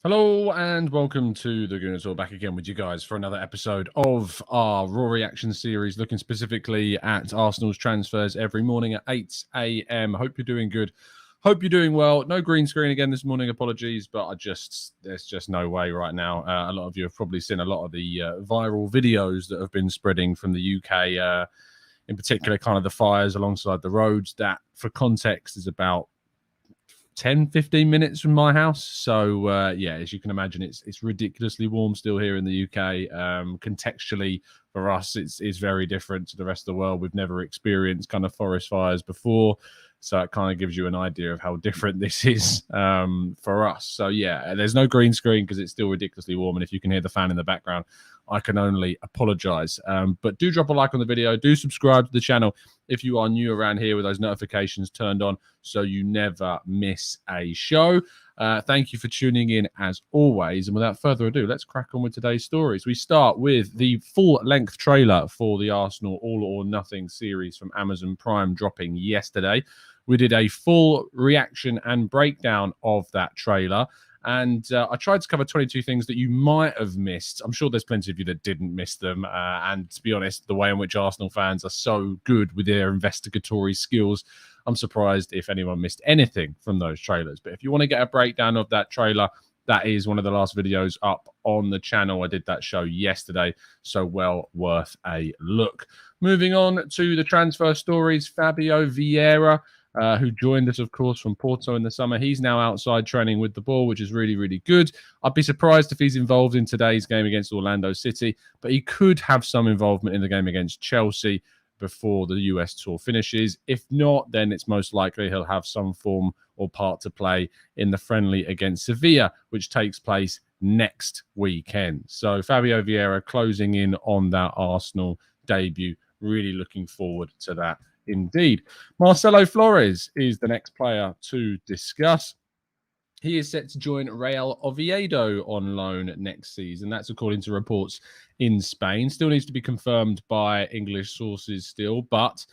Hello and welcome to the Gooner Talk, back again with you guys for another episode of our Raw Reaction series, looking specifically at Arsenal's transfers every morning at 8 a.m. Hope you're doing good. Hope you're doing well. No green screen again this morning, apologies, but there's just no way right now. A lot of you have probably seen a lot of the viral videos that have been spreading from the UK, in particular kind of the fires alongside the roads. That, for context, is about 10-15 minutes from my house. So as you can imagine, it's ridiculously warm still here in the UK. Contextually for us, it's very different to the rest of the world. We've never experienced kind of forest fires before, so it kind of gives you an idea of how different this is for us. So there's no green screen because it's still ridiculously warm, and if you can hear the fan in the background, I can only apologize. But do drop a like on the video. Do subscribe to the channel if you are new around here, with those notifications turned on so you never miss a show. Thank you for tuning in as always. And without further ado, let's crack on with today's stories. We start with the full-length trailer for the Arsenal All or Nothing series from Amazon Prime dropping yesterday. We did a full reaction and breakdown of that trailer. And I tried to cover 22 things that you might have missed. I'm sure there's plenty of you that didn't miss them. And to be honest, the way in which Arsenal fans are so good with their investigatory skills, I'm surprised if anyone missed anything from those trailers. But if you want to get a breakdown of that trailer, that is one of the last videos up on the channel. I did that show yesterday, so well worth a look. Moving on to the transfer stories, Fabio Vieira, who joined us, of course, from Porto in the summer. He's now outside training with the ball, which is really, really good. I'd be surprised if he's involved in today's game against Orlando City, but he could have some involvement in the game against Chelsea before the US tour finishes. If not, then it's most likely he'll have some form or part to play in the friendly against Sevilla, which takes place next weekend. So Fabio Vieira closing in on that Arsenal debut. Really looking forward to that indeed. Marcelo Flores is the next player to discuss. He is set to join Real Oviedo on loan next season. That's according to reports in Spain. Still needs to be confirmed by English sources still, but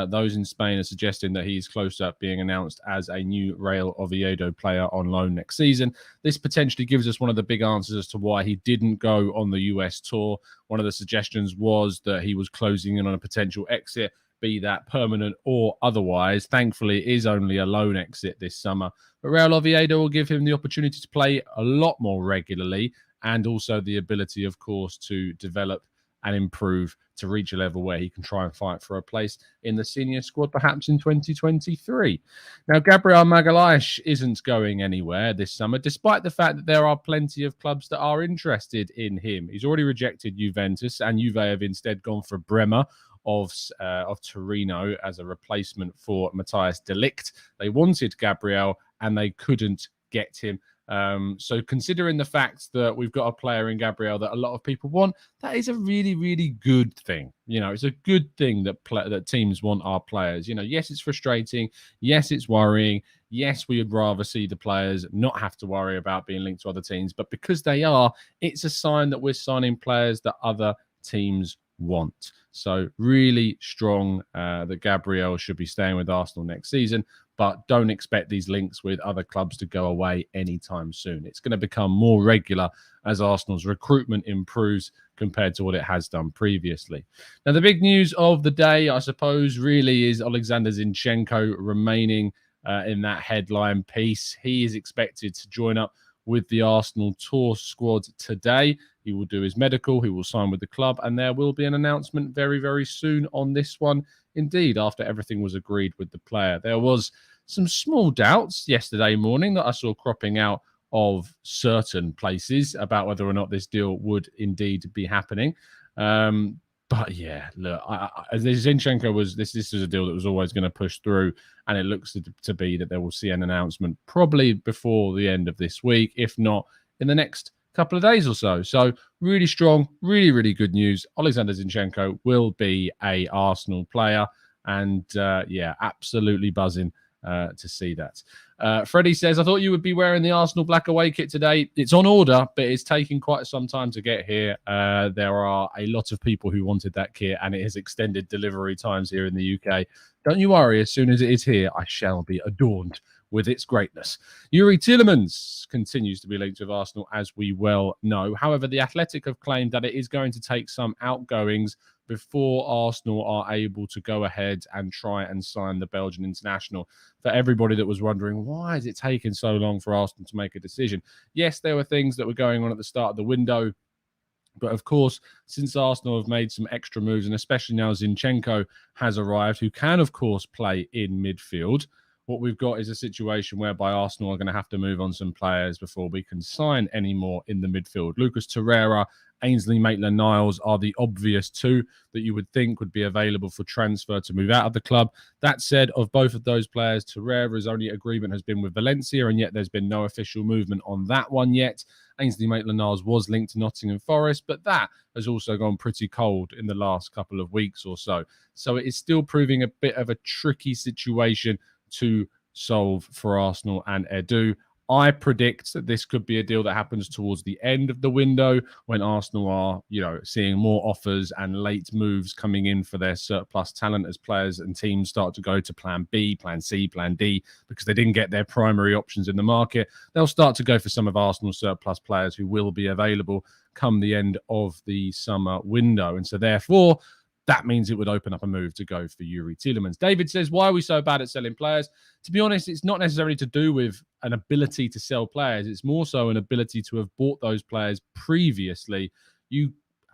those in Spain are suggesting that he's close up being announced as a new Real Oviedo player on loan next season. This potentially gives us one of the big answers as to why he didn't go on the US tour. One of the suggestions was that he was closing in on a potential exit, be that permanent or otherwise. Thankfully, it is only a loan exit this summer. But Real Oviedo will give him the opportunity to play a lot more regularly, and also the ability, of course, to develop and improve to reach a level where he can try and fight for a place in the senior squad, perhaps in 2023. Now, Gabriel Magalhaes isn't going anywhere this summer, despite the fact that there are plenty of clubs that are interested in him. He's already rejected Juventus, and Juve have instead gone for Bremer of Torino as a replacement for Matthias de Ligt. They wanted Gabriel and they couldn't get him. So considering the fact that we've got a player in Gabriel that a lot of people want, that is a really, really good thing. You know, it's a good thing that teams want our players. You know, yes, it's frustrating. Yes, it's worrying. Yes, we would rather see the players not have to worry about being linked to other teams. But because they are, it's a sign that we're signing players that other teams want. So really strong that Gabriel should be staying with Arsenal next season, but don't expect these links with other clubs to go away anytime soon. It's going to become more regular as Arsenal's recruitment improves compared to what it has done previously. Now, the big news of the day, I suppose, really is Oleksandr Zinchenko remaining in that headline piece. He is expected to join up with the Arsenal tour squad today. He will do his medical, he will sign with the club, and there will be an announcement very, very soon on this one. Indeed, after everything was agreed with the player. There was some small doubts yesterday morning that I saw cropping out of certain places about whether or not this deal would indeed be happening. But yeah, look, Zinchenko was this is a deal that was always going to push through, and it looks to be that they will see an announcement probably before the end of this week, if not in the next couple of days or so. So really strong, really, really good news. Oleksandr Zinchenko will be a Arsenal player, and absolutely buzzing to see that. Freddie says, I thought you would be wearing the Arsenal black away kit today. It's on order, but it's taking quite some time to get here. There are a lot of people who wanted that kit, and it has extended delivery times here in the UK. Don't you worry, as soon as it is here, I shall be adorned with its greatness. Youri Tielemans continues to be linked with Arsenal, as we well know. However, The Athletic have claimed that it is going to take some outgoings before Arsenal are able to go ahead and try and sign the Belgian international. For everybody that was wondering, why is it taking so long for Arsenal to make a decision? Yes, there were things that were going on at the start of the window. But of course, since Arsenal have made some extra moves, and especially now Zinchenko has arrived, who can, of course, play in midfield, what we've got is a situation whereby Arsenal are going to have to move on some players before we can sign any more in the midfield. Lucas Torreira, Ainsley Maitland-Niles are the obvious two that you would think would be available for transfer to move out of the club. That said, of both of those players, Torreira's only agreement has been with Valencia, and yet there's been no official movement on that one yet. Ainsley Maitland-Niles was linked to Nottingham Forest, but that has also gone pretty cold in the last couple of weeks or so. So it is still proving a bit of a tricky situation to solve for Arsenal and Edu. I predict that this could be a deal that happens towards the end of the window when Arsenal are, seeing more offers and late moves coming in for their surplus talent as players and teams start to go to plan B, plan C, plan D, because they didn't get their primary options in the market. They'll start to go for some of Arsenal's surplus players who will be available come the end of the summer window. And so therefore, that means it would open up a move to go for Youri Tielemans. David says, why are we so bad at selling players? To be honest, it's not necessarily to do with an ability to sell players. It's more so an ability to have bought those players previously.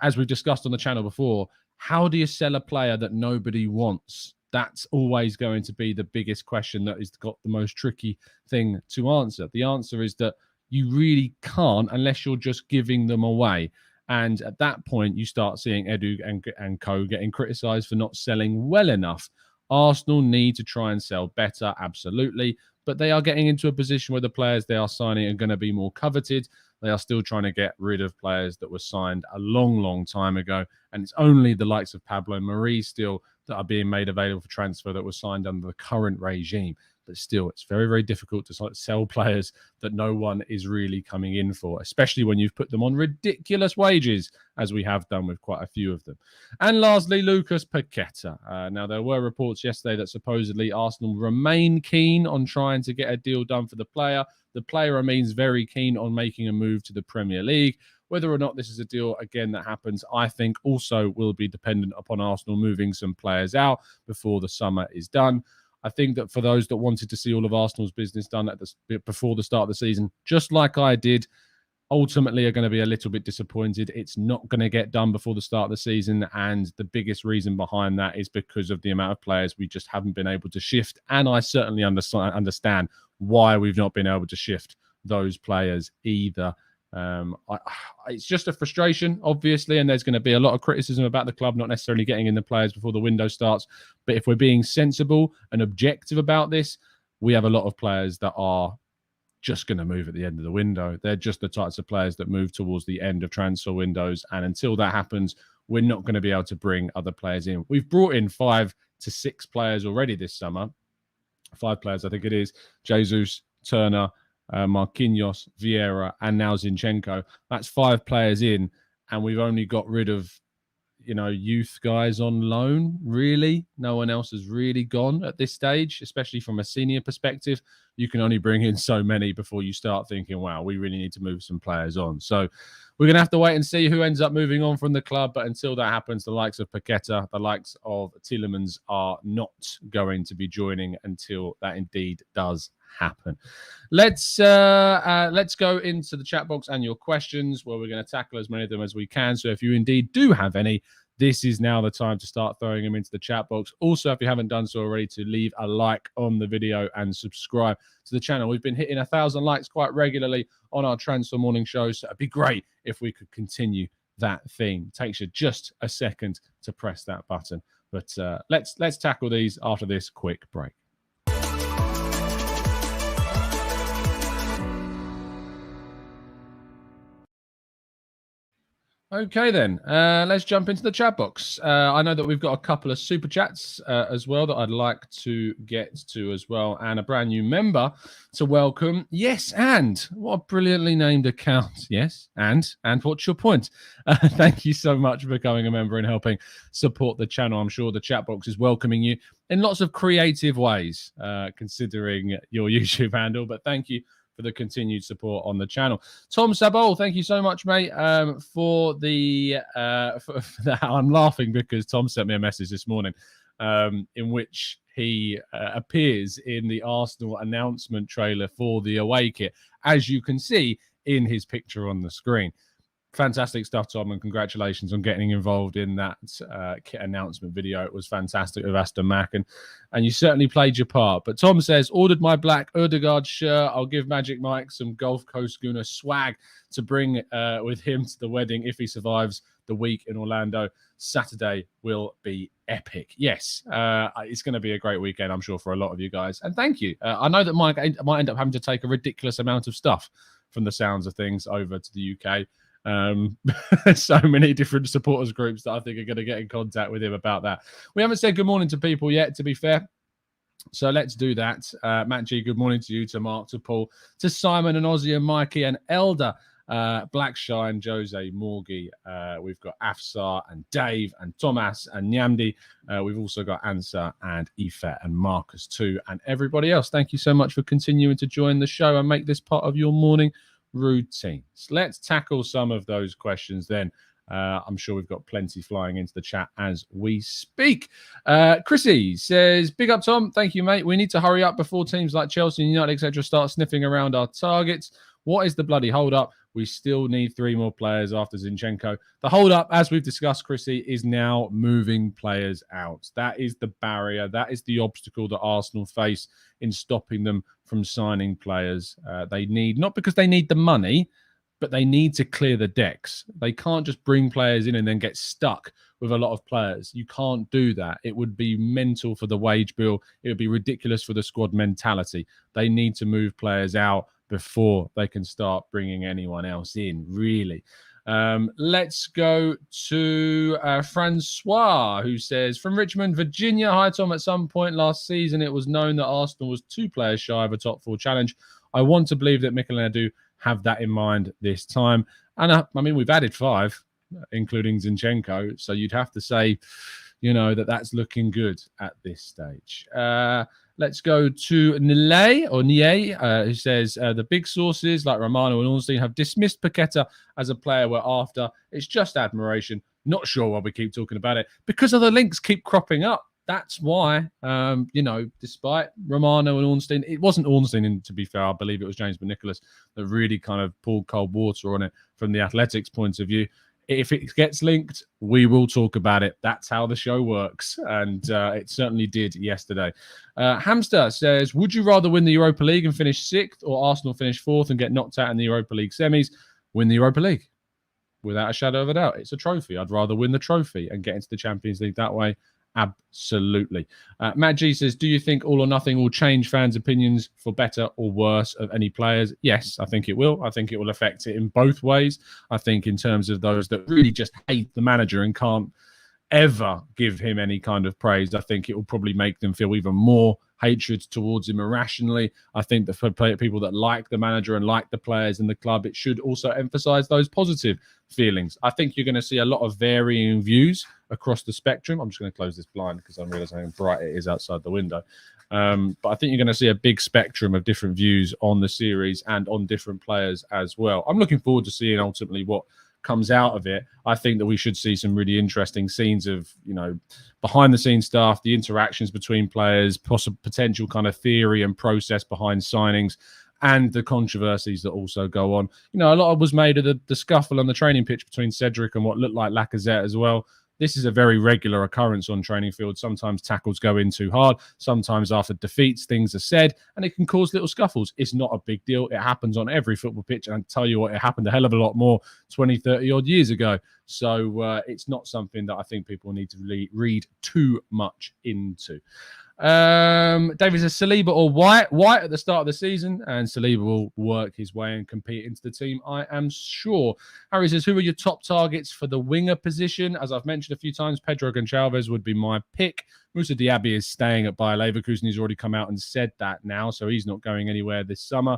As we've discussed on the channel before, how do you sell a player that nobody wants? That's always going to be the biggest question that has got the most tricky thing to answer. The answer is that you really can't unless you're just giving them away. And at that point, you start seeing Edu and co getting criticised for not selling well enough. Arsenal need to try and sell better, absolutely. But they are getting into a position where the players they are signing are going to be more coveted. They are still trying to get rid of players that were signed a long, long time ago. And it's only the likes of Pablo Mari still that are being made available for transfer that was signed under the current regime. But still, it's very, very difficult to sell players that no one is really coming in for, especially when you've put them on ridiculous wages, as we have done with quite a few of them. And lastly, Lucas Paqueta. Now, there were reports yesterday that supposedly Arsenal remain keen on trying to get a deal done for the player. The player remains very keen on making a move to the Premier League. Whether or not this is a deal, again, that happens, I think also will be dependent upon Arsenal moving some players out before the summer is done. I think that for those that wanted to see all of Arsenal's business done before the start of the season, just like I did, ultimately are going to be a little bit disappointed. It's not going to get done before the start of the season. And the biggest reason behind that is because of the amount of players we just haven't been able to shift. And I certainly understand why we've not been able to shift those players either. It's just a frustration, obviously, and there's going to be a lot of criticism about the club not necessarily getting in the players before the window starts. But if we're being sensible and objective about this, we have a lot of players that are just going to move at the end of the window. They're just the types of players that move towards the end of transfer windows. And until that happens, we're not going to be able to bring other players in. We've brought in 5 to 6 players already this summer. 5 players, I think it is. Jesus, Turner, Marquinhos, Vieira, and now Zinchenko. That's 5 players in, and we've only got rid of, youth guys on loan, really. No one else has really gone at this stage, especially from a senior perspective. You can only bring in so many before you start thinking, wow, we really need to move some players on. So we're going to have to wait and see who ends up moving on from the club. But until that happens, the likes of Paqueta, the likes of Tielemans are not going to be joining until that indeed does happen. Let's go into the chat box and your questions, where we're going to tackle as many of them as we can. So if you indeed do have any, this is now the time to start throwing them into the chat box. Also, if you haven't done so already, to leave a like on the video and subscribe to the channel. We've been hitting 1,000 likes quite regularly on our Transfer Morning show, so it'd be great if we could continue that theme. It takes you just a second to press that button. But let's tackle these after this quick break. Okay, then. Let's jump into the chat box. I know that we've got a couple of super chats as well that I'd like to get to as well, and a brand new member to welcome. Yes, and what a brilliantly named account. Yes, and what's your point? Thank you so much for becoming a member and helping support the channel. I'm sure the chat box is welcoming you in lots of creative ways, considering your YouTube handle. But thank you for the continued support on the channel. Tom Sabol, thank you so much, mate, for the I'm laughing because Tom sent me a message this morning in which he appears in the Arsenal announcement trailer for the away kit, as you can see in his picture on the screen. Fantastic stuff, Tom, and congratulations on getting involved in that kit announcement video. It was fantastic with Aston Mac, and you certainly played your part. But Tom says, ordered my black Odegaard shirt. I'll give Magic Mike some Gulf Coast Gooner swag to bring with him to the wedding if he survives the week in Orlando. Saturday will be epic. Yes, it's going to be a great weekend, I'm sure, for a lot of you guys. And thank you. I know that Mike might end up having to take a ridiculous amount of stuff from the sounds of things over to the UK. So many different supporters groups that I think are going to get in contact with him about that. We haven't said good morning to people yet, to be fair, so let's do that. Matt G, good morning to you, to Mark, to Paul, to Simon and Ozzy and Mikey and Elder, Blackshine, Jose, Morgie. We've got Afsar and Dave and Thomas and Nyamdi. We've also got Ansa and Aoife and Marcus too, and everybody else. Thank you so much for continuing to join the show and make this part of your morning routines. Let's tackle some of those questions then. I'm sure we've got plenty flying into the chat as we speak. Chrissy says, big up, Tom. Thank you, mate. We need to hurry up before teams like Chelsea and United, etc. start sniffing around our targets. What is the bloody hold up? We still need 3 more players after Zinchenko. The hold up, as we've discussed, Chrissy, is now moving players out. That is the barrier. That is the obstacle that Arsenal face in stopping them from signing players. They need, not because they need the money, but they need to clear the decks. They can't just bring players in and then get stuck with a lot of players. You can't do that. It would be mental for the wage bill. It would be ridiculous for the squad mentality. They need to move players out before they can start bringing anyone else in, really. Let's go to Francois, who says, from Richmond, Virginia. Hi, Tom. At some point last season, it was known that Arsenal was 2 players shy of a top 4 challenge. I want to believe that Mikel and Edu have that in mind this time. And I mean, we've added 5, including Zinchenko. So you'd have to say, you know, that's looking good at this stage. Let's go to Nye, who says, the big sources like Romano and Ornstein have dismissed Paqueta as a player we're after. It's just admiration. Not sure why we keep talking about it. Because other links keep cropping up. That's why, you know, despite Romano and Ornstein, it wasn't Ornstein, and to be fair, I believe it was James Nicholas that really kind of poured cold water on it from the Athletics' point of view. If it gets linked, we will talk about it. That's how the show works. And it certainly did yesterday. Hamster says, would you rather win the Europa League and finish 6th, or Arsenal finish 4th and get knocked out in the Europa League semis? Win the Europa League, without a shadow of a doubt. It's a trophy. I'd rather win the trophy and get into the Champions League that way. Absolutely. Matt G says, do you think All or Nothing will change fans' opinions for better or worse of any players? Yes, I think it will. I think it will affect it in both ways. I think in terms of those that really just hate the manager and can't ever give him any kind of praise, I think it will probably make them feel even more hatred towards him irrationally. I think that for people that like the manager and like the players in the club, it should also emphasize those positive feelings. I think you're going to see a lot of varying views across the spectrum. I'm just going to close this blind because I'm realizing how bright it is outside the window. But I think you're going to see a big spectrum of different views on the series and on different players as well. I'm looking forward to seeing ultimately what comes out of it. I think that we should see some really interesting scenes of, you know, behind the scenes stuff, the interactions between players, possible potential kind of theory and process behind signings, and the controversies that also go on. You know, a lot was made of the scuffle on the training pitch between Cedric and what looked like Lacazette as well. This is a very regular occurrence on training fields. Sometimes tackles go in too hard. Sometimes after defeats, things are said, and it can cause little scuffles. It's not a big deal. It happens on every football pitch. And I tell you what, it happened a hell of a lot more 20, 30 odd years ago So it's not something that I think people need to read too much into. David says Saliba or White. White at the start of the season, and Saliba will work his way and compete into the team, I am sure. Harry says, who are your top targets for the winger position? As I've mentioned a few times, Pedro Gonçalves would be my pick. Moussa Diaby is staying at Bayer Leverkusen. He's already come out and said that now, so he's not going anywhere this summer.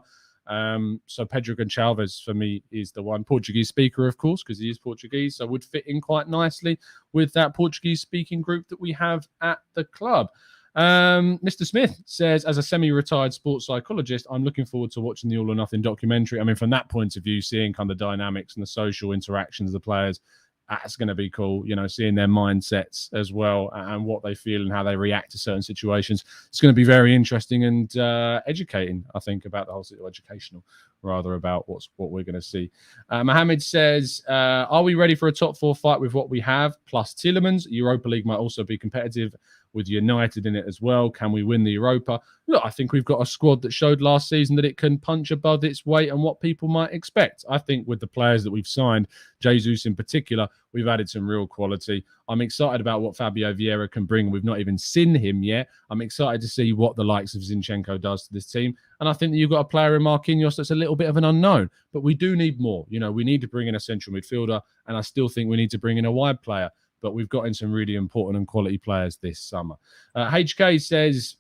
So Pedro Gonçalves for me is the one. Portuguese speaker, of course, because he is Portuguese, so would fit in quite nicely with that Portuguese speaking group that we have at the club. Mr. Smith says, as a semi-retired sports psychologist, I'm looking forward to watching the All or Nothing documentary. I mean, from that point of view, seeing kind of the dynamics and the social interactions of the players, that's going to be cool. You know, seeing their mindsets as well and what they feel and how they react to certain situations. It's going to be very interesting and educating, I think, about the whole educational, rather, about what we're going to see. Mohammed says, are we ready for a top four fight with what we have? Plus Tielemans. Europa League might also be competitive with United in it as well. Can we win the Europa? Look, I think we've got a squad that showed last season that it can punch above its weight and what people might expect. I think with the players that we've signed, Jesus in particular, we've added some real quality. I'm excited about what Fabio Vieira can bring. We've not even seen him yet. I'm excited to see what the likes of Zinchenko does to this team. And I think that you've got a player in Marquinhos that's a little bit of an unknown. But we do need more. You know, we need to bring in a central midfielder, and I still think we need to bring in a wide player. But we've got in some really important and quality players this summer. HK says,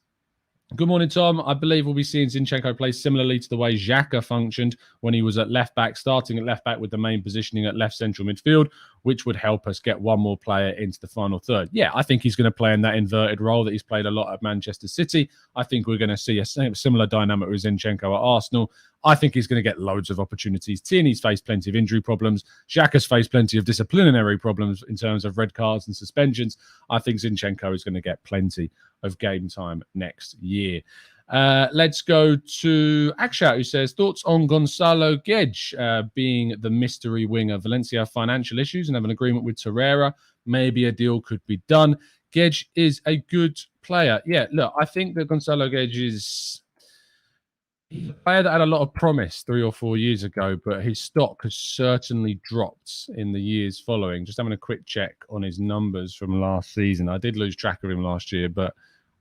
good morning, Tom. I believe we'll be seeing Zinchenko play similarly to the way Xhaka functioned when he was at left back, starting at left back with the main positioning at left central midfield, which would help us get one more player into the final third. Yeah, I think he's going to play in that inverted role that he's played a lot at Manchester City. I think we're going to see a similar dynamic with Zinchenko at Arsenal. I think he's going to get loads of opportunities. Tierney's faced plenty of injury problems. Xhaka's faced plenty of disciplinary problems in terms of red cards and suspensions. I think Zinchenko is going to get plenty of game time next year. Let's go to Akshat, who says, thoughts on Gonzalo Guedes being the mystery winger. Valencia have financial issues and have an agreement with Torreira. Maybe a deal could be done. Guedes is a good player. Yeah, look, I think that Gonzalo Guedes is a player that had a lot of promise 3 or 4 years ago, but his stock has certainly dropped in the years following. Just having a quick check on his numbers from last season. I did lose track of him last year, but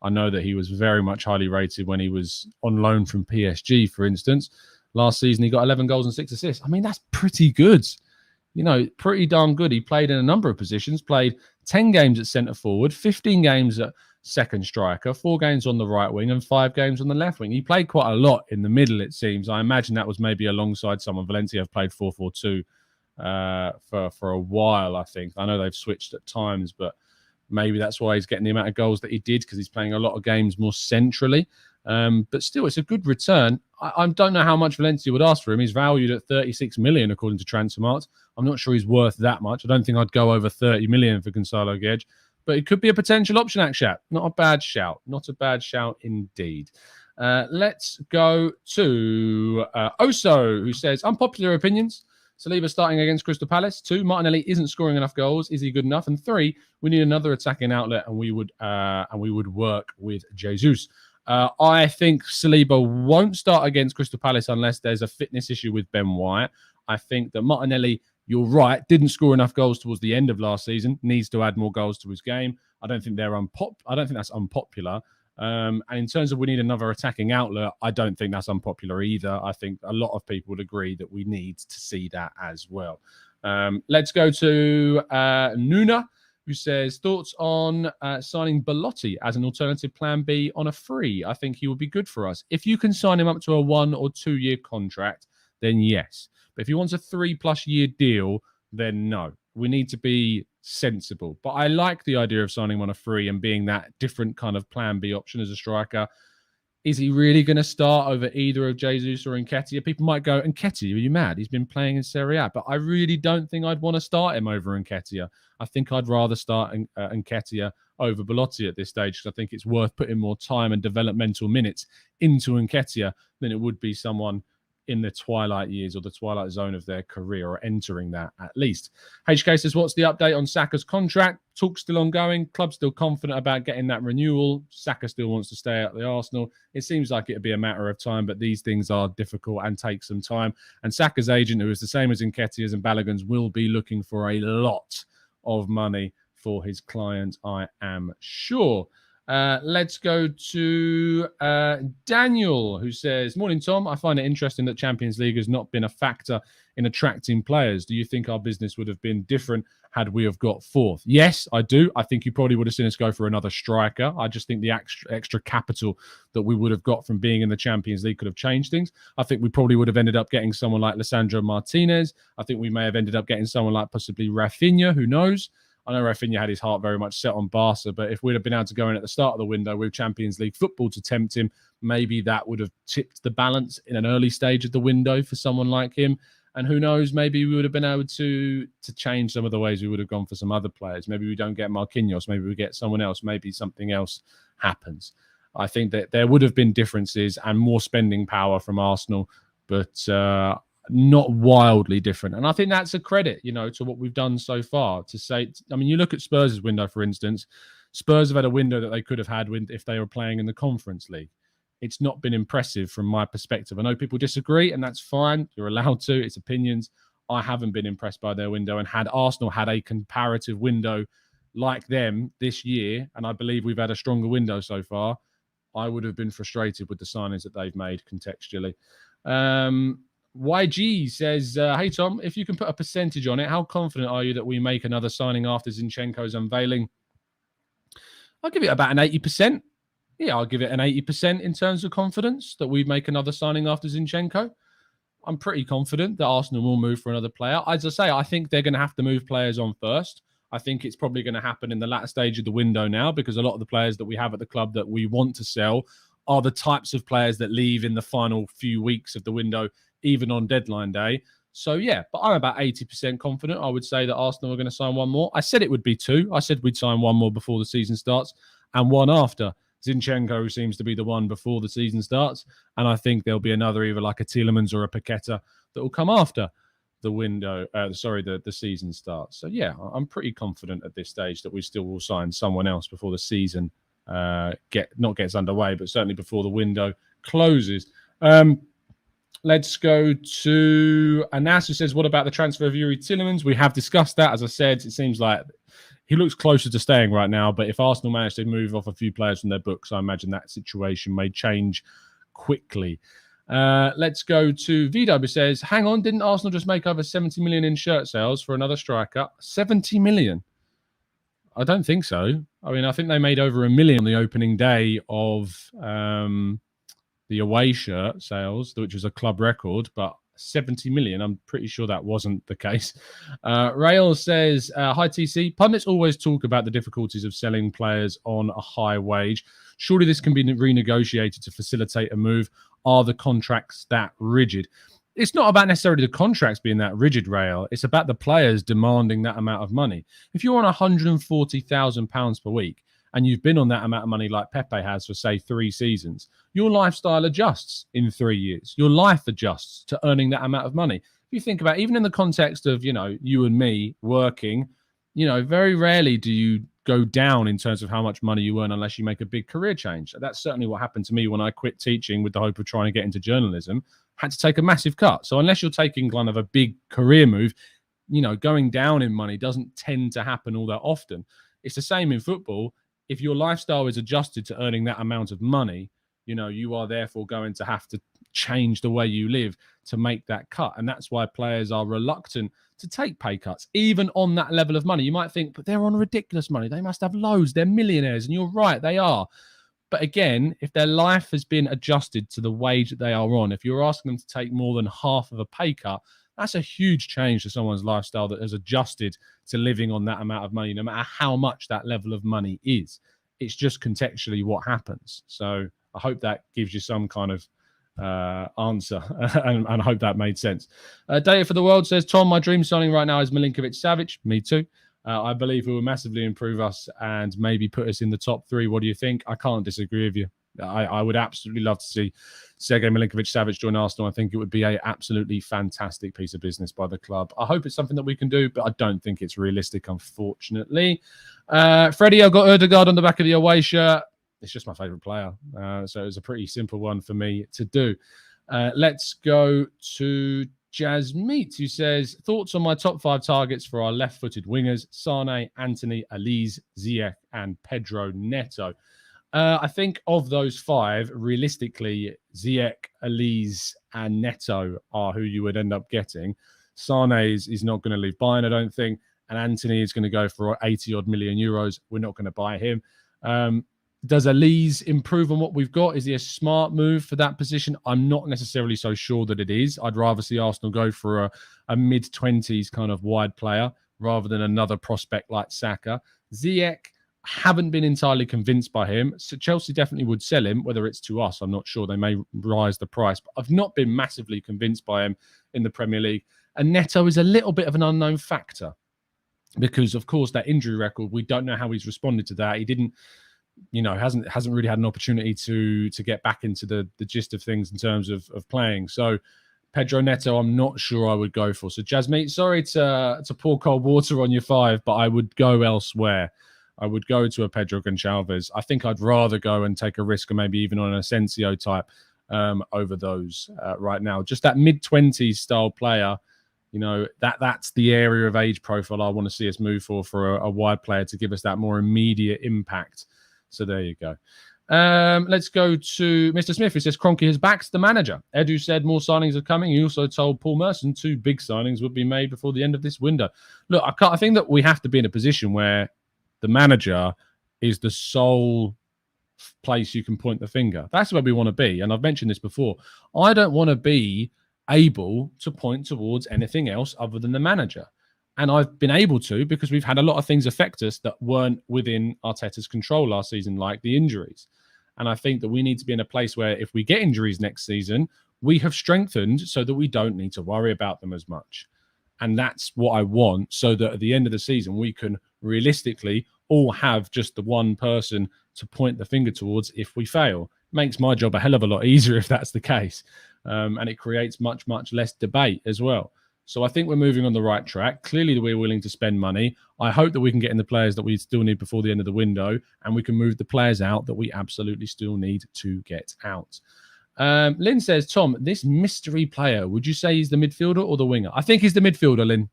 I know that he was very much highly rated when he was on loan from PSG, for instance. Last season, he got 11 goals and 6 assists. I mean, that's pretty good. You know, pretty darn good. He played in a number of positions, played 10 games at centre forward, 15 games at second striker, 4 games on the right wing and 5 games on the left wing. He played quite a lot in the middle, it seems. I imagine that was maybe alongside someone. Valencia have played 4-4-2 for a while, I think. I know they've switched at times, but maybe that's why he's getting the amount of goals that he did, because he's playing a lot of games more centrally. But still, it's a good return. I don't know how much Valencia would ask for him. He's valued at 36 million, according to Transfermarkt. I'm not sure he's worth that much. I don't think I'd go over 30 million for Gonzalo Guedes, but it could be a potential option, Akshat. Not a bad shout. Not a bad shout indeed. Let's go to Oso, who says, unpopular opinions. Saliba starting against Crystal Palace. 2, Martinelli isn't scoring enough goals. Is he good enough? And 3, we need another attacking outlet, and we would work with Jesus. I think Saliba won't start against Crystal Palace unless there's a fitness issue with Ben White. I think that Martinelli, you're right, didn't score enough goals towards the end of last season. Needs to add more goals to his game. I don't think that's unpopular. And in terms of we need another attacking outlet, I don't think that's unpopular either. I think a lot of people would agree that we need to see that as well. Let's go to Nuna, who says, thoughts on signing Belotti as an alternative plan B on a free. I think he would be good for us. If you can sign him up to a 1 or 2 year contract, then yes. But if he wants a 3+ year deal, then no. We need to be sensible. But I like the idea of signing him on a free and being that different kind of plan B option as a striker. Is he really going to start over either of Jesus or Nketiah? People might go, Nketiah, are you mad? He's been playing in Serie A. But I really don't think I'd want to start him over Nketiah. I think I'd rather start Nketiah over Belotti at this stage, because I think it's worth putting more time and developmental minutes into Nketiah than it would be someone in the twilight years or the twilight zone of their career, or entering that at least. HK says, what's the update on Saka's contract? Talk's still ongoing. Club's still confident about getting that renewal. Saka still wants to stay at the Arsenal. It seems like it'd be a matter of time, but these things are difficult and take some time. And Saka's agent, who is the same as Nketiah's and Balogun's, will be looking for a lot of money for his client, I am sure. Let's go to Daniel, who says, morning, Tom. I find it interesting that Champions League has not been a factor in attracting players. Do you think our business would have been different had we have got fourth? Yes, I do. I think you probably would have seen us go for another striker. I just think the extra capital that we would have got from being in the Champions League could have changed things. I think we probably would have ended up getting someone like Lisandro Martinez. I think we may have ended up getting someone like possibly Rafinha. Who knows? I know Rafinha had his heart very much set on Barca, but if we'd have been able to go in at the start of the window with Champions League football to tempt him, maybe that would have tipped the balance in an early stage of the window for someone like him. And who knows, maybe we would have been able to change some of the ways we would have gone for some other players. Maybe we don't get Marquinhos, maybe we get someone else, maybe something else happens. I think that there would have been differences and more spending power from Arsenal, but not wildly different. And I think that's a credit, to what we've done so far. To say, I mean, you look at Spurs' window, for instance. Spurs have had a window that they could have had if they were playing in the Conference League. It's not been impressive from my perspective. I know people disagree, and that's fine. You're allowed to. It's opinions. I haven't been impressed by their window. And had Arsenal had a comparative window like them this year, and I believe we've had a stronger window so far, I would have been frustrated with the signings that they've made contextually. YG says, hey, Tom, if you can put a percentage on it, how confident are you that we make another signing after Zinchenko's unveiling? I'll give it about an 80%. Yeah, I'll give it an 80% in terms of confidence that we make another signing after Zinchenko. I'm pretty confident that Arsenal will move for another player. As I say, I think they're going to have to move players on first. I think it's probably going to happen in the latter stage of the window now, because a lot of the players that we have at the club that we want to sell are the types of players that leave in the final few weeks of the window, even on deadline day. So, yeah, but I'm about 80% confident. I would say that Arsenal are going to sign one more. I said it would be two. I said we'd sign one more before the season starts and one after. Zinchenko seems to be the one before the season starts. And I think there'll be another, either like a Tielemans or a Paqueta, that will come after the window, the season starts. So, yeah, I'm pretty confident at this stage that we still will sign someone else before the season gets underway, but certainly before the window closes. Let's go to Anas, who says, what about the transfer of Youri Tielemans? We have discussed that. As I said, it seems like he looks closer to staying right now, but if Arsenal manage to move off a few players from their books, I imagine that situation may change quickly. Let's go to VW, who says, hang on, didn't Arsenal just make over 70 million in shirt sales for another striker? 70 million? I don't think so. I mean, I think they made over 1 million on the opening day of the away shirt sales, which was a club record, but 70 million, I'm pretty sure that wasn't the case. Rail says, hi TC, pundits always talk about the difficulties of selling players on a high wage. Surely this can be renegotiated to facilitate a move. Are the contracts that rigid? It's not about necessarily the contracts being that rigid, Rail. It's about the players demanding that amount of money. If you're on £140,000 per week, and you've been on that amount of money like Pepe has for, say, 3 seasons, your lifestyle adjusts in 3 years. Your life adjusts to earning that amount of money. If you think about it, even in the context of, you and me working, very rarely do you go down in terms of how much money you earn unless you make a big career change. That's certainly what happened to me when I quit teaching with the hope of trying to get into journalism. Had to take a massive cut. So unless you're taking kind of a big career move, going down in money doesn't tend to happen all that often. It's the same in football. If your lifestyle is adjusted to earning that amount of money, you are therefore going to have to change the way you live to make that cut. And that's why players are reluctant to take pay cuts, even on that level of money. You might think, but they're on ridiculous money. They must have loads. They're millionaires. And you're right, they are. But again, if their life has been adjusted to the wage that they are on, if you're asking them to take more than half of a pay cut, that's a huge change to someone's lifestyle that has adjusted to living on that amount of money, no matter how much that level of money is. It's just contextually what happens. So I hope that gives you some kind of answer, and I hope that made sense. Data for the World says, Tom, my dream signing right now is Milinkovic-Savic. Me too. I believe he will massively improve us and maybe put us in the top 3. What do you think? I can't disagree with you. I would absolutely love to see Sergej Milinkovic-Savic join Arsenal. I think it would be a absolutely fantastic piece of business by the club. I hope it's something that we can do, but I don't think it's realistic, unfortunately. Freddie, I got Ødegaard on the back of the away shirt. It's just my favourite player. So it was a pretty simple one for me to do. Let's go to Jasmeet, who says, thoughts on my top 5 targets for our left-footed wingers, Sane, Anthony, Elise, Ziyech, and Pedro Neto. I think of those 5, realistically, Ziyech, Elise, and Neto are who you would end up getting. Sane is not going to leave Bayern, I don't think. And Anthony is going to go for 80-odd million euros. We're not going to buy him. Does Elise improve on what we've got? Is he a smart move for that position? I'm not necessarily so sure that it is. I'd rather see Arsenal go for a mid-20s kind of wide player rather than another prospect like Saka. Ziyech, haven't been entirely convinced by him. So Chelsea definitely would sell him, whether it's to us. I'm not sure. They may rise the price, but I've not been massively convinced by him in the Premier League. And Neto is a little bit of an unknown factor because, of course, that injury record, we don't know how he's responded to that. He didn't, hasn't really had an opportunity to get back into the gist of things in terms of playing. So Pedro Neto, I'm not sure I would go for. So Jasmine, sorry to pour cold water on your 5, but I would go elsewhere. I would go to a Pedro Gonçalves. I think I'd rather go and take a risk, or maybe even on an Asensio type over those right now. Just that mid-20s style player, that's the area of age profile I want to see us move for a wide player to give us that more immediate impact. So there you go. Let's go to Mr. Smith, who says, Kroenke has backed the manager. Edu said more signings are coming. He also told Paul Merson 2 big signings would be made before the end of this window. Look, I think that we have to be in a position where the manager is the sole place you can point the finger. That's where we want to be. And I've mentioned this before. I don't want to be able to point towards anything else other than the manager. And I've been able to because we've had a lot of things affect us that weren't within Arteta's control last season, like the injuries. And I think that we need to be in a place where if we get injuries next season, we have strengthened so that we don't need to worry about them as much. And that's what I want, so that at the end of the season, we can realistically all have just the one person to point the finger towards if we fail. It makes my job a hell of a lot easier if that's the case. And it creates much, much less debate as well. So I think we're moving on the right track. Clearly, we're willing to spend money. I hope that we can get in the players that we still need before the end of the window, and we can move the players out that we absolutely still need to get out. Lynn says, Tom, this mystery player, would you say he's the midfielder or the winger? I think he's the midfielder, Lynn.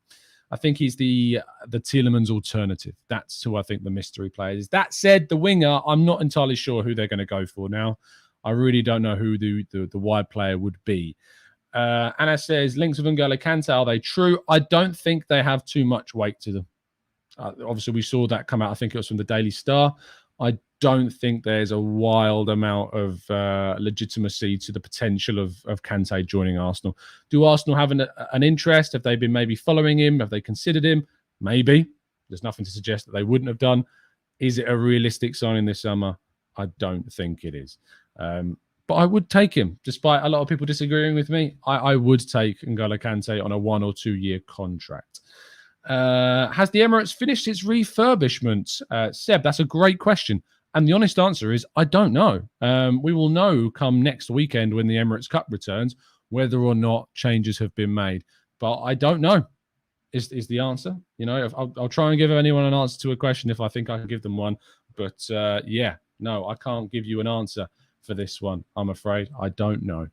I think he's the Tielemans alternative. That's who I think the mystery player is. That said, the winger, I'm not entirely sure who they're going to go for now. I really don't know who the wide player would be. Anna says, links with N'Golo Kante, are they true? I don't think they have too much weight to them. Obviously, we saw that come out. I think it was from the Daily Star. I don't think there's a wild amount of legitimacy to the potential of Kante joining Arsenal. Do Arsenal have an interest? Have they been maybe following him? Have they considered him? Maybe. There's nothing to suggest that they wouldn't have done. Is it a realistic signing this summer? I don't think it is. But I would take him, despite a lot of people disagreeing with me. I would take N'Golo Kante on a 1 or 2 year contract. Has the Emirates finished its refurbishment? Seb, that's a great question. And the honest answer is, I don't know. We will know come next weekend when the Emirates Cup returns whether or not changes have been made. But I don't know is the answer. I'll try and give anyone an answer to a question if I think I can give them one. But no, I can't give you an answer for this one, I'm afraid. I don't know.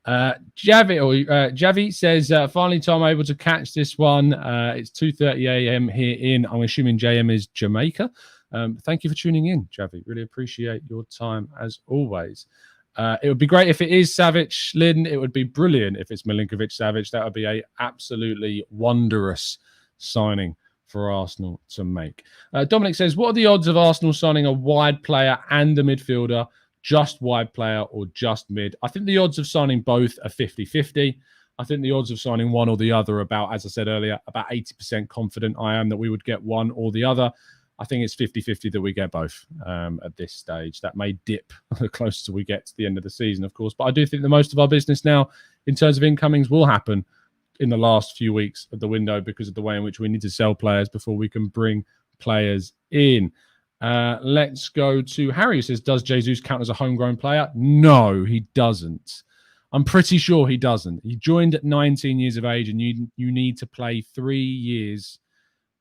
Javi says, finally, Tom, able to catch this one. It's 2:30 a.m. here in, I'm assuming JM is Jamaica. Thank you for tuning in, Javi. Really appreciate your time as always. It would be great if it is Savic, Lynn. It would be brilliant if it's Milinkovic-Savic. That would be a absolutely wondrous signing for Arsenal to make. Dominic says, what are the odds of Arsenal signing a wide player and a midfielder? Just wide player or just mid? I think the odds of signing both are 50-50. I think the odds of signing one or the other are about, as I said earlier, about 80% confident I am that we would get one or the other. I think it's 50-50 that we get both at this stage. That may dip the closer we get to the end of the season, of course. But I do think that most of our business now, in terms of incomings, will happen in the last few weeks of the window because of the way in which we need to sell players before we can bring players in. Let's go to Harry, who says, does Jesus count as a homegrown player? No, he doesn't. I'm pretty sure he doesn't. He joined at 19 years of age, and you need to play 3 years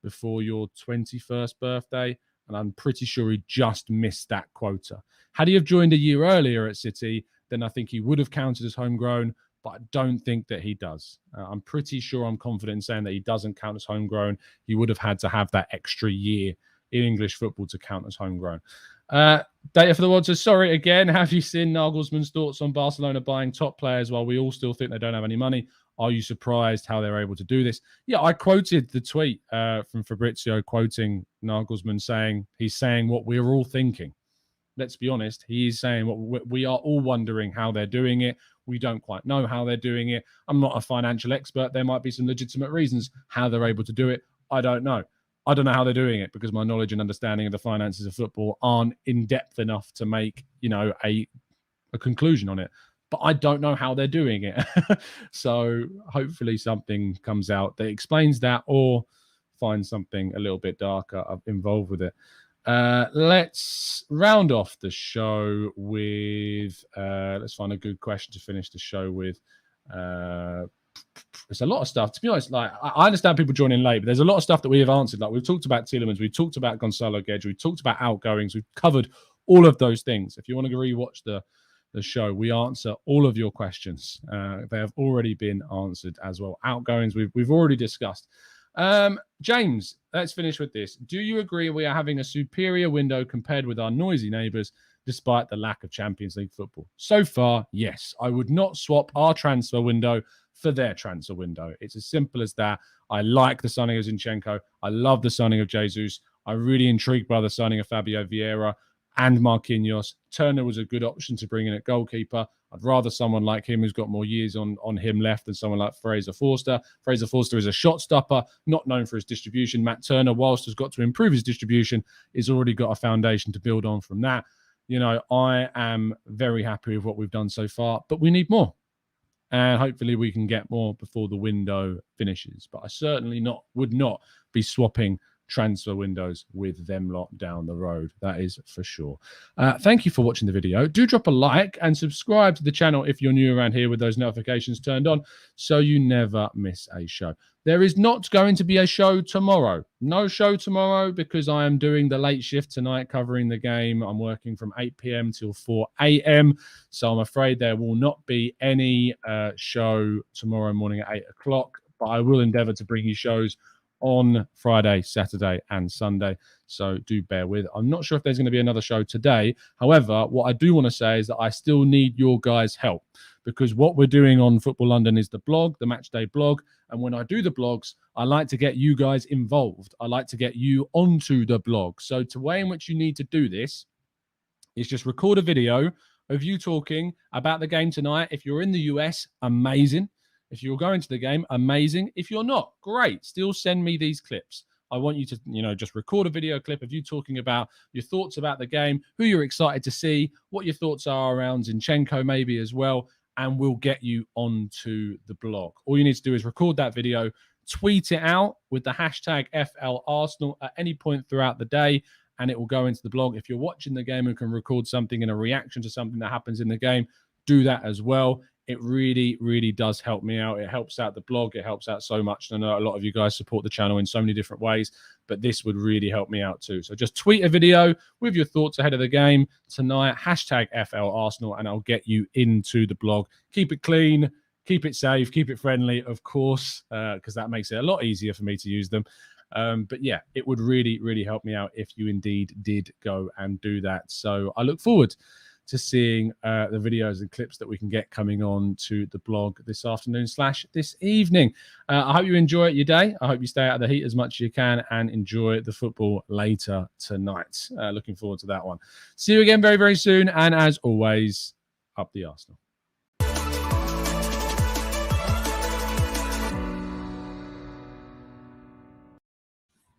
before your 21st birthday, and I'm pretty sure he just missed that quota. Had he have joined a year earlier at City, then I think he would have counted as homegrown, but I don't think that he does. I'm pretty sure, I'm confident in saying that he doesn't count as homegrown. He would have had to have that extra year in English football to count as homegrown. Data for the World says, sorry again, have you seen Nagelsmann's thoughts on Barcelona buying top players while we all still think they don't have any money? Are you surprised how they're able to do this? Yeah, I quoted the tweet from Fabrizio quoting Nagelsmann saying, he's saying what we're all thinking. Let's be honest, he's saying what we are all wondering how they're doing it. We don't quite know how they're doing it. I'm not a financial expert. There might be some legitimate reasons how they're able to do it. I don't know. I don't know how they're doing it because my knowledge and understanding of the finances of football aren't in depth enough to make, a conclusion on it. But I don't know how they're doing it. So hopefully something comes out that explains that, or find something a little bit darker involved with it. Let's round off the show with, let's find a good question to finish the show with. There's a lot of stuff, to be honest. Like, I understand people joining late, but there's a lot of stuff that we have answered. Like, we've talked about Tielemans, we've talked about Gonzalo Guedes, we've talked about outgoings, we've covered all of those things. If you want to rewatch the show, we answer all of your questions. They have already been answered as well. Outgoings, we've already discussed. James, let's finish with this. Do you agree we are having a superior window compared with our noisy neighbours, despite the lack of Champions League football? So far, yes. I would not swap our transfer window for their transfer window. It's as simple as that. I like the signing of Zinchenko. I love the signing of Jesus. I'm really intrigued by the signing of Fabio Vieira and Marquinhos. Turner was a good option to bring in at goalkeeper. I'd rather someone like him who's got more years on him left than someone like Fraser Forster. Fraser Forster is a shot stopper, not known for his distribution. Matt Turner, whilst has got to improve his distribution, has already got a foundation to build on from that. I am very happy with what we've done so far, but we need more. And hopefully we can get more before the window finishes. But I certainly would not be swapping transfer windows with them lot down the road. That is for sure. Thank you for watching the video. Do drop a like and subscribe to the channel if you're new around here with those notifications turned on so you never miss a show. There is not going to be a show tomorrow. No show tomorrow because I am doing the late shift tonight covering the game. I'm working from 8 p.m. till 4 a.m. So I'm afraid there will not be any show tomorrow morning at 8 o'clock. But I will endeavour to bring you shows on Friday, Saturday, and Sunday. So do bear with. I'm not sure if there's going to be another show today. However, what I do want to say is that I still need your guys' help, because what we're doing on Football London is the blog, the Matchday blog. And when I do the blogs, I like to get you guys involved. I like to get you onto the blog. So the way in which you need to do this is just record a video of you talking about the game tonight. If you're in the US, amazing. If you're going to the game, amazing. If you're not, great. Still send me these clips. I want you to, just record a video clip of you talking about your thoughts about the game, who you're excited to see, what your thoughts are around Zinchenko maybe as well, and we'll get you onto the blog. All you need to do is record that video, tweet it out with the hashtag FLArsenal at any point throughout the day, and it will go into the blog. If you're watching the game and can record something in a reaction to something that happens in the game, do that as well. It really, really does help me out. It helps out the blog. It helps out so much. And I know a lot of you guys support the channel in so many different ways, but this would really help me out too. So just tweet a video with your thoughts ahead of the game tonight, hashtag FLArsenal, and I'll get you into the blog. Keep it clean, keep it safe, keep it friendly, of course, because that makes it a lot easier for me to use them. But yeah, it would really, really help me out if you indeed did go and do that. So I look forward to seeing the videos and clips that we can get coming on to the blog this afternoon / this evening. I hope you enjoy your day. I hope you stay out of the heat as much as you can and enjoy the football later tonight. Looking forward to that one. See you again very, very soon. And as always, up the Arsenal.